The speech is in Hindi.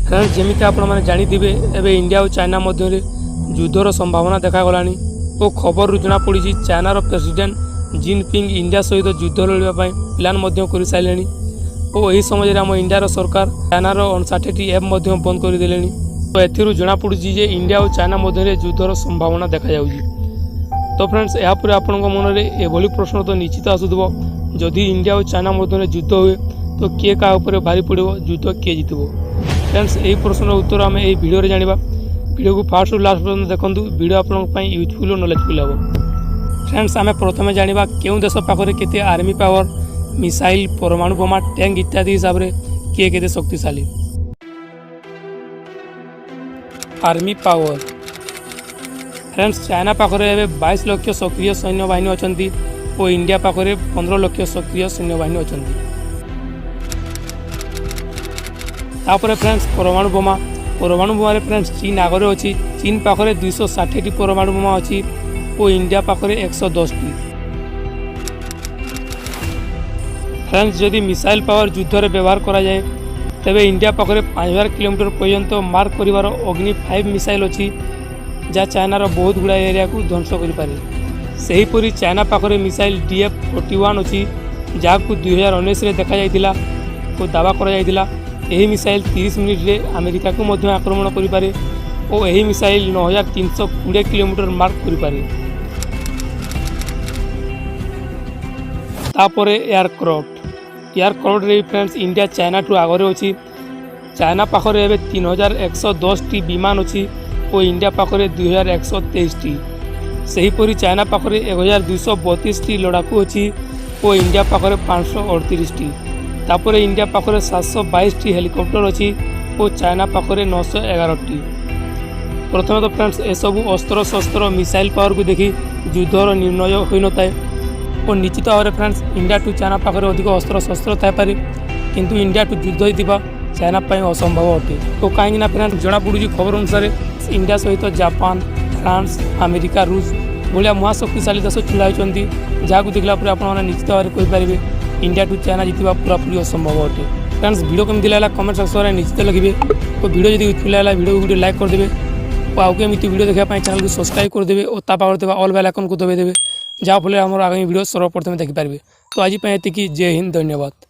फ्रेंड्स जमीती आपने जानिथिबे एबे इंडिया और चाइना मध्य युद्धर संभावना देखागलानी और खबर जना पड़ी चाइनार प्रेसिडेंट जिनपिंग इंडिया सहित युद्ध लड़ाई प्लान कर सारे और यही समय आम इंडियार सरकार चाइनार 59टी ऐप बंद करदे। तो एथिरू जना पड़ी इंडिया और चाइना मध्य युद्धर संभावना देखा जाउजी। तो फ्रेंड्स यापर आपण मन में एभली प्रश्न तो निश्चित आसुव जदि इंडिया और चाइना मध्य युद्ध हुए तो किए क्या भारी पड़ो युद्ध किए जितब। फ्रेंड्स यही प्रश्नर उत्तर आम यही भिडियो जाना। वीडियो को फास्ट रु लास्ट पर्यटन देखूँ वीडियो आपंप यूजफुल और नॉलेजफुल हे। फ्रेंड्स आम प्रथम जाना क्यों देश पाखे केते आर्मी पावर मिसाइल परमाणु बोमा टैंक इत्यादि हिसाब से किए केते शक्तिशाली। आर्मी पावर फ्रेंड्स चाइना पाखे 22 लाख सक्रिय सैन्य बाहिनी अच्छा और इंडिया पाखे 15 लाख सक्रिय सैन्य बाहिनी अच्छा। तापर फ्रेंड्स परमाणु बोमा फ्रेंड्स चीन आगे अच्छी। चीन पाखे 260टी परमाणु बोमा अच्छी और इंडिया पाखे 110टी। फ्रेंड्स जदि मिसाइल पावर युद्ध में व्यवहार करा जाए तेबे इंडिया पाखे 5000 किलोमीटर पर्यंत मार्क कर अग्नि 5 मिसाइल अच्छी जहाँ चाइनार बहुत गुड़ा एरिया को ध्वंस करें। चाइना पाखे मिसाइल DF-41 अच्छी जहाँ को 2019 देखा जाइतिला और दावा करा जाइतिला। यही मिसाइल 30 मिनिट रे अमेरिका को मध्य आक्रमण करें और यही मिसाइल 9320 किलोमीटर मार्क करें। तापर एयरक्राफ्ट रे फ्रेंड्स इंडिया चाइना ठू आगे अच्छी। चाइना पाखे 3110टी विमान अच्छी और इंडिया पाखे 2123टी। सेहीपरि चाइना पाखे 1232टी लड़ाकू अच्छी और इंडिया पाखे 538टी। तापर इंडिया पाखे 722टी हेलिकप्टर अच्छी और चाइना पाखे 911टी। प्रथम तो फ्रेंड्स एसबू अस्त्र शस्त्र मिसाइल पावर को देखी युद्धर निर्णय हो न था और निश्चित भाव में फ्रेंड्स इंडिया टू चाइना पाखे अधिक अस्त्र शस्त्र थाईपरि किंतु इंडिया टू युद्ध होता चाइना असंभव अटे। तो कहीं फ्रेंड्स जना पड़ी खबर अनुसार इंडिया सहित जापान फ्रांस अमेरिका रूस भाया महाशक्तिशाली देश छिड़ा होती जहाँ देखला आप निश्चित भाव में कहींपारे इंडिया टू चाइना जीतवा पूरापूरी असंभव अटे। फ्रेंड्स वीडियो केमती लगा कमेंट सेक्शन में निश्चित लिखे और वीडियो जब यूजफुल लगा वीडियो लाइक करदे और आगे एमती वीडियो देखा चैनल को सब्सक्राइब करदे और पाखे ऑल बेल आइकन को दबाई देवे जहाँफल आम आगामी वीडियो सर्वप्रथम देखिपारे। तो आज ये जय हिंद धन्यवाद।